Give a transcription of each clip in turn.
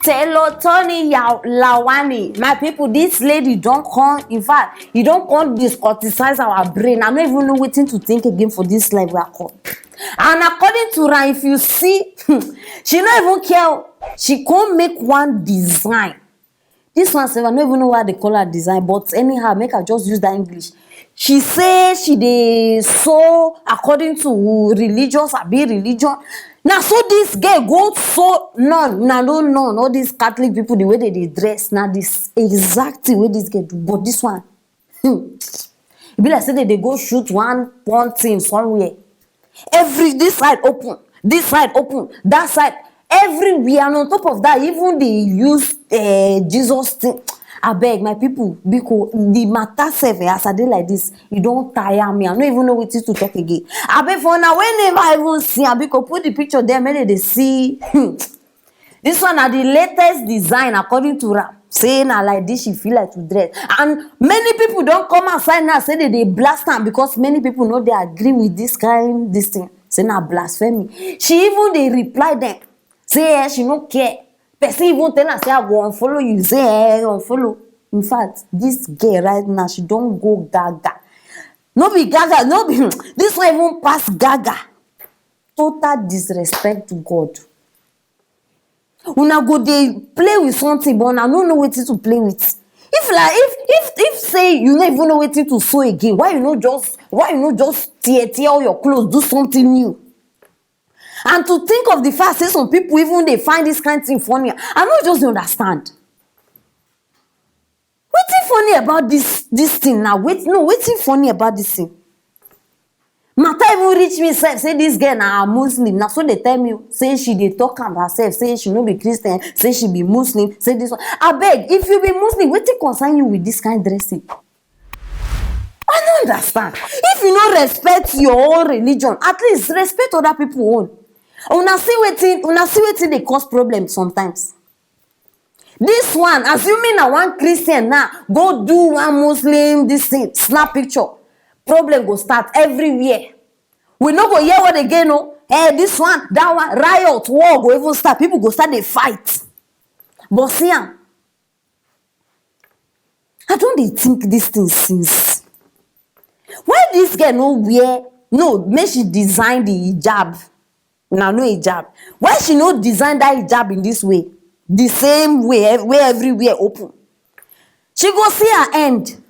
Tailor Toyin Lawani. My people, this lady don't come. In fact, you don't come discorticize our brain. I don't even know waiting to think again for this life we are called. And according to her, if you see, she don't even care. She can't make one design. This one, I don't even know why they call her design, but anyhow, make her just use that English. She say she dey so according to religious abi religion. Now so this girl go so none all these Catholic people the way they dress now this exactly way this girl do, but this one it be like say they go shoot one thing somewhere. This side open, that side everywhere, and on top of that even they use Jesus thing. Abeg my people, because the matter sef as I dey like this, e don tire me. I no even know wetin to talk again. Abeg for now whenever I even see am, because put the picture there make they see. This one na the latest design according to her. Say na like this she feel like to dress, and many people don come outside now say they blast am because many people no dey agree with this thing. Say na blasphemy. She even dey reply them say she no care. Person even tell her say I go unfollow you, say unfollow. In fact, this girl right now, she don't go gaga. No be gaga, no be this one even pass gaga. Total disrespect to God. Una go dey play with something, but una no know wetin to play with. If say you no even know wetin to sew again, why you no just tear all your clothes, do something new? And to think of the fact say some people even they find this kind of thing funny, I don't just understand. What's funny about this thing now? What's funny about this thing? Matter even reach me self say this girl na Muslim. Now so they tell me say she dey talk am herself, say she no be Christian, say she be Muslim, say this one. I beg, if you be Muslim, wetin concern you with this kind of dressing? I don't understand. If you no respect your own religion, at least respect other people own. Una see wetin dey cause problem sometimes. This one, assuming na one Christian now go do one Muslim this thing, snap picture, problem go start everywhere. We no go hear what again, no. This one, that one, riot, war go even start. People go start dey fight. But see am, I don dey think this thing since. Why this girl make she design the hijab? Now no hijab. Why she no design that hijab in this way? The same way where everywhere open. She go see her end.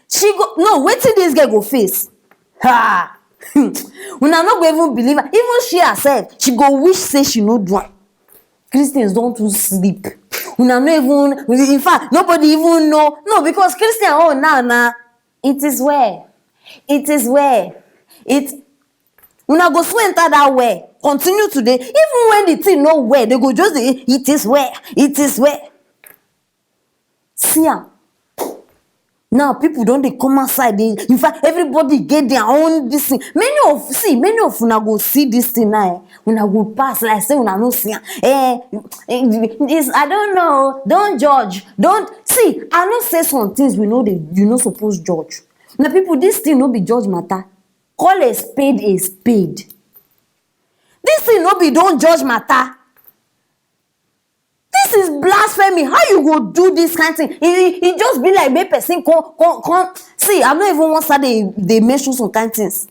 Wetin this girl go face? Ha! Una no go even believe her. Even she herself, she go wish say she no do am. Christians don't too sleep. Una no even, in fact, nobody even know. No, because Christian, now, it is where. Una go so enter that way. Continue today. Even when the thing no where, they go just say, it is where. See am. Now people don't they come outside. In fact, everybody get their own this thing. Many of una go see this thing now. Una go pass like say una no see am. I don't know. Don't judge. Don't see. I know say some things we know you no suppose judge. Now people, this thing no be judge matter. Call a spade a spade. This thing no be don't judge matter. This is blasphemy. How you go do this kind of thing? It just be like make person come. See, I don't even want to they mention some kind of things.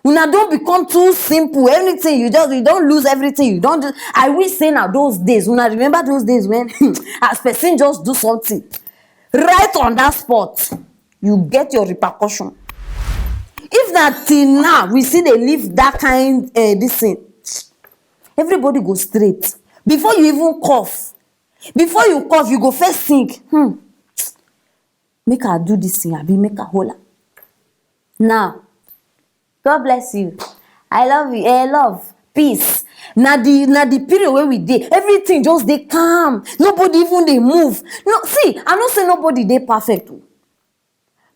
Una don't become too simple. Anything you don't lose everything. You don't. I wish say now those days. Una remember those days when as person just do something right on that spot, you get your repercussion. If that till now we see they live that kind this thing, everybody go straight. Before you even cough, you go first think, make her do this thing, abi make her hold her. Now, God bless you. I love you. Love, peace. Now the period where we dey, everything just dey calm. Nobody even dey move. No, see, I no say nobody dey perfect.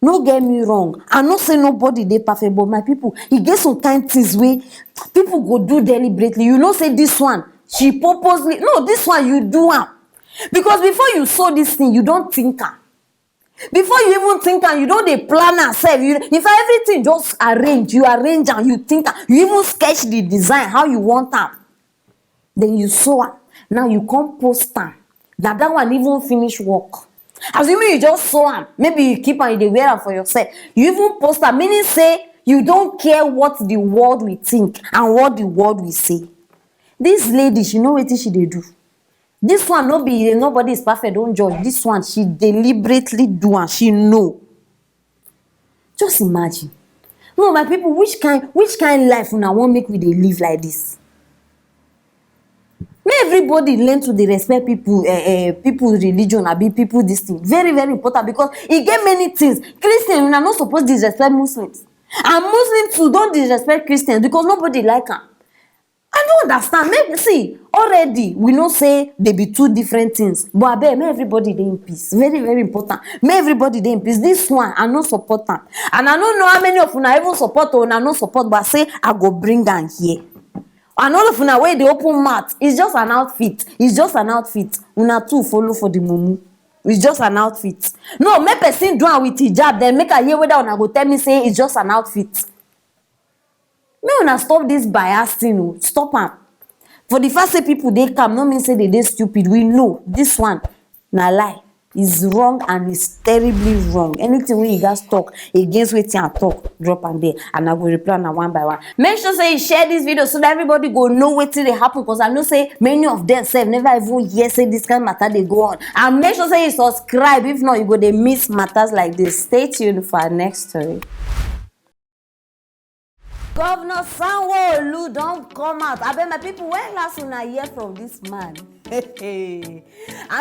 No get me wrong. I no say nobody dey perfect, but my people, e get some kind things wey people go do deliberately. You know, say this one, she purposely. No, this one you do am. Because before you saw this thing, you don't think am. Before you even think am, you don't dey plan yourself. In fact, everything just arrange. You arrange am, you think am. You even sketch the design how you want am. Then you sew am. Now you come post am Now that one even finish work. Assuming you just sew am, maybe you keep am, you dey wear am for yourself. You even post am, meaning say you don't care what the world will think and what the world will say. This lady, she know wetin she dey do. This one no be nobody is perfect, don't judge. This one, she deliberately do and she know. Just imagine. No, my people, which kind life una wan make we dey live like this? May everybody learn to dey respect people, people religion, abi people this thing. Very, very important, because e get many things. Christians, una no suppose disrespect Muslims. And Muslims too don't disrespect Christians because nobody like am. I don't understand. Maybe see, already we know say they be two different things. But abeg, may everybody dey in peace. Very, very important. May everybody dey in peace. This one, I no support am. And I don't know how many of una even support or una no support, but say I go bring am here. And all of una wey dey open mouth, it's just an outfit. It's just an outfit. Una too follow for the mumu. It's just an outfit. No, make person do am with hijab, then make I hear whether una go tell me say it's just an outfit. May una stop this bias thing o. Stop am. For the fact say people dey calm no mean say they dey stupid. We know this one na lie. Is wrong and is terribly wrong. Anything wey you guys talk against wetin I talk, drop am there and I go reply na one by one. Make sure say you share this video so that everybody go know wetin dey happen, because I know say many of them sef never even hear say this kind of matter dey go on. And make sure say you subscribe, if not you go dey miss matters like this. Stay tuned for our next story. Governor Sanwo-Olu don come out. Abeg my people, when last una hear from this man? I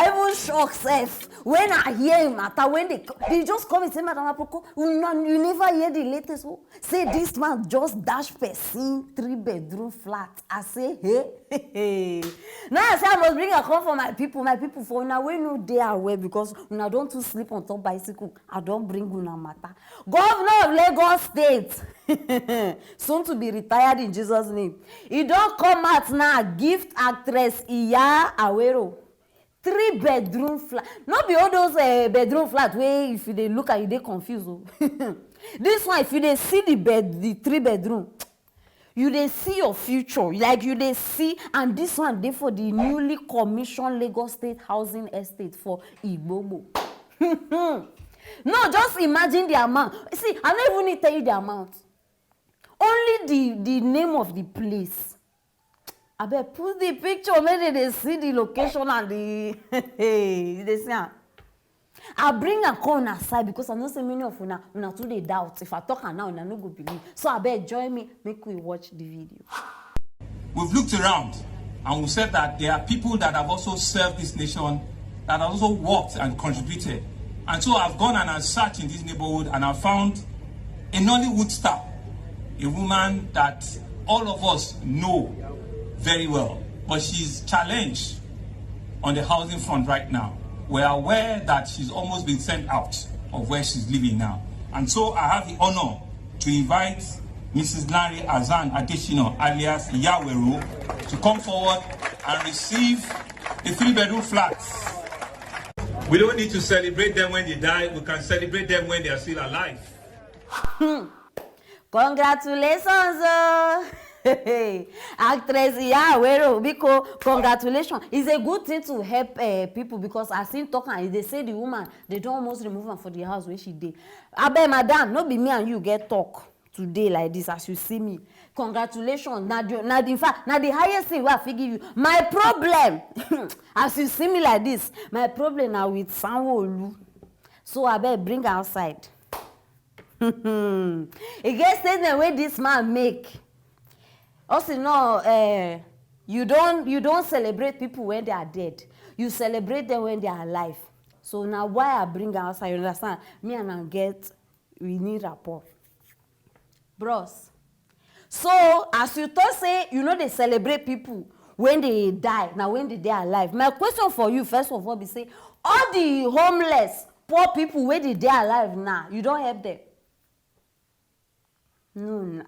even shock sef when I hear him matter. When they just come and say, Madam Aproko, you never hear the latest one. Say this man just dash person 3-bedroom flat. I say, hey. Now I say I must bring a call for my people. My people, for una wey no dey aware, because una don too sleep on top bicycle. I don bring una matter. Governor of Lagos State, soon to be retired in Jesus' name. He don't come out now, gift actress Iya Awero 3-bedroom flat. Not be all those bedroom flat where if you look at you, they confused. This one, if you see the 3-bedroom, you they see your future, like you they see. And this one they for the newly commissioned Lagos State Housing Estate for Igbobo. No, just imagine the amount. See, I don't even need to tell you the amount. Only the name of the place. I bet put the picture, maybe they see the location and the they say. I bring a call on aside because I know so many of una too they doubt. If I talk now, una no go believe. So I bet join me, make we watch the video. We've looked around and we said that there are people that have also served this nation, that have also worked and contributed. And so I've gone and I've searched in this neighborhood and I've found a Nollywood star, a woman that all of us know very well, but she's challenged on the housing front right now. We're aware that she's almost been sent out of where she's living now. And so I have the honor to invite Mrs. Larry Azan Adeshino, alias Yawero, to come forward and receive the 3-bedroom flats. We don't need to celebrate them when they die. We can celebrate them when they are still alive. Congratulations, actress Yawero, because congratulations. It's a good thing to help people, because I seen talking, they say the woman, they don't almost remove her for the house where she did. I bet madam, no be me and you get talk today like this as you see me. Congratulations. Now in fact, now the highest thing I fit give you. My problem, as you see me like this, my problem now with Sanwo-Olu. So I bet bring her outside. It gets statement where this man make. Also, no, you don't celebrate people when they are dead. You celebrate them when they are alive. So now why I bring her outside, you understand? Me and I we need rapport. Bros. So, as you thought say, they celebrate people when they die, now when they are alive. My question for you, first of all, be say, all the homeless, poor people when they are alive now, you don't help them. No,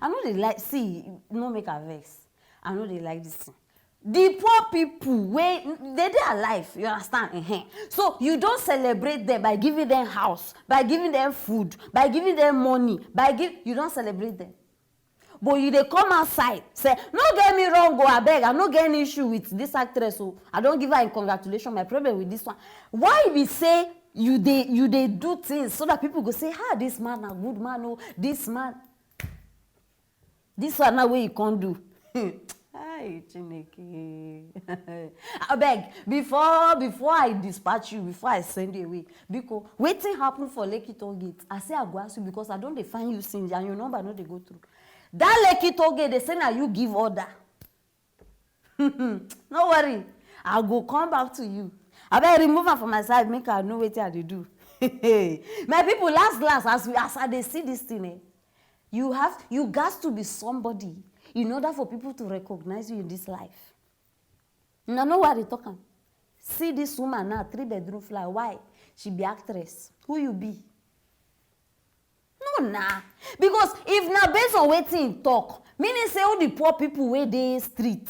I know they like, see, no make a vex. I know they like this thing. The poor people, when they are alive, you understand? So you don't celebrate them by giving them house, by giving them food, by giving them money, you don't celebrate them. but you dey come outside say no get me wrong o abeg I no get any issue with this actress o I don give her a congratulation my problem with this one. Why be say you dey do things so that people go say this man na good man o this man this one na wey you come do. Hi Chineke. Abeg before I dispatch you, before I send you away, because wetin happen for Lekki toll gate I say I go ask you because I don dey find you since and your number no dey go through. That Lekki toll gate dey say na you give order. No worry, I go come back to you. Abeg remove am from my side make I know wetin I dey do. My people, last as I dey see this thing, you gats to be somebody in order for people to recognize you in this life. Una know why I dey talk am? See this woman now, 3-bedroom flat. Why? She be actress. Who you be? No nah. Because if na based on wetin im talk, meaning say all the poor people wey dey street,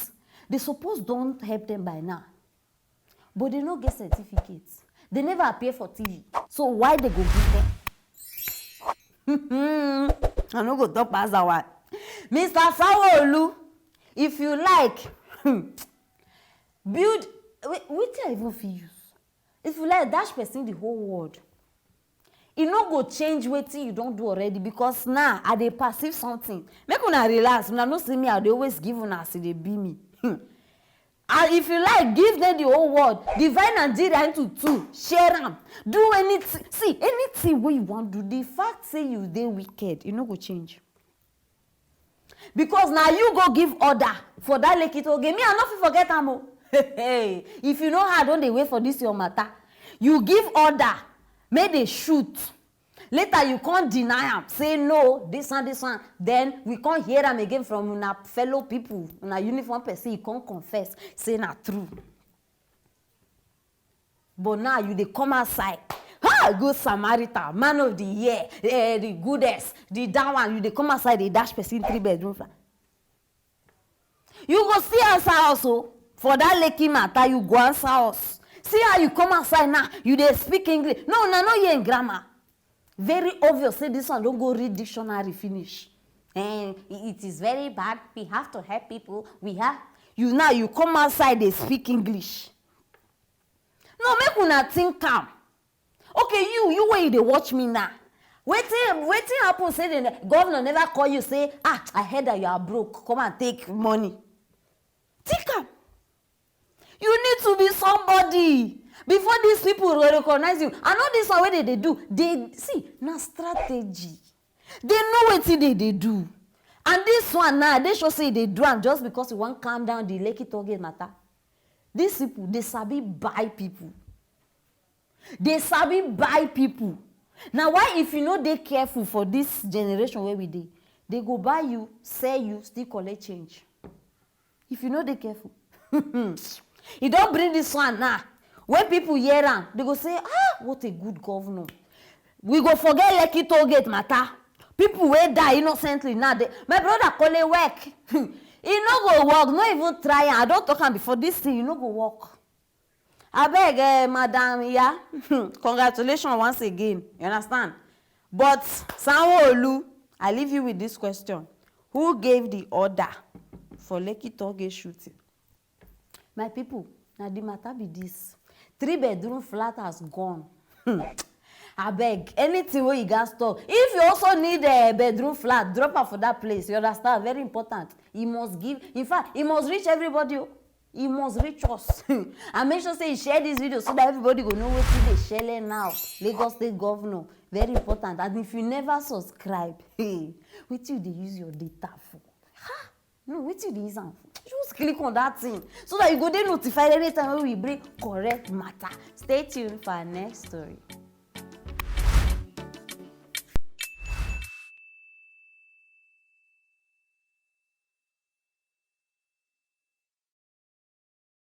they suppose don help them by now. But they no get certificates. They never appear for TV. So why they go give them? I no go talk pass that one. Mr. Sanwo-Olu, if you like, build, wetin I even fit use? If you like dash person the whole world, e no go change wetin you don do already because now I dey perceive something. Make una relax, una no see me, I dey always give una as e dey be me. And if you like, give them the whole world, divide Nigeria into two, share am, do anything. See, anything wey you wan do, the fact say you dey wicked, e no go change. Because now you go give order for that Lekki toll gate. Me, I no fit forget am o. If you know how I don dey wait for this your matter, you give order, make they shoot. Later you can't deny am, say no, this one. Then we can't hear am again from una fellow people, una uniform person. You can't confess, say na true. But now you dey come outside. Good Samaritan, man of the year, the goodest, the that one. You dey come outside, dey dash person 3-bedroom flat. You go see answer also for that Lekki matter. You go answer us. See how you come outside now. You dey speak English. No, una no hear in grammar. Very obvious. Say this one don't go read dictionary finish. And it is very bad. We have to help people. You come outside, they speak English. No, make una think calm. Okay, you where they watch me now. Waiting happen say the governor never call you say, I heard that you are broke. Come and take money. Think am. You need to be somebody before these people will recognize you. I know this one way they do. They see na strategy. They know what they do. And this one now, they should say they do am just because you want calm down the Lekki toll gate matter. These people, they sabi buy people. They sabi buy people. Now why if you know they careful for this generation where we dey, they go buy you, sell you, still collect change. If you know they careful. You don't bring this one now. When people hear am, they go say, what a good governor. We go forget Lekki toll gate matter. People wey die innocently now. My brother call it work. He no go work, no even try. I don't talk am before this thing, you no go work. Abeg, madam, yeah. Congratulations once again. You understand? But Sanwo-Olu, I leave you with this question. Who gave the order for Lekki toll gate shooting? My people, now the matter be this. 3-bedroom flat has gone. Abeg, anything wey you gats talk. If you also need a bedroom flat, drop am for that place. You understand? Very important. He must give. In fact, he must reach everybody. He must reach us. And make sure say you share this video so that everybody go know wetin dey shele now. Lagos State Governor. Very important. And if you never subscribe, wetin you dey use your data for? No, wetin you dey use am for? Just click on that thing so that you go dey notified anytime wey we bring correct matter. Stay tuned for our next story.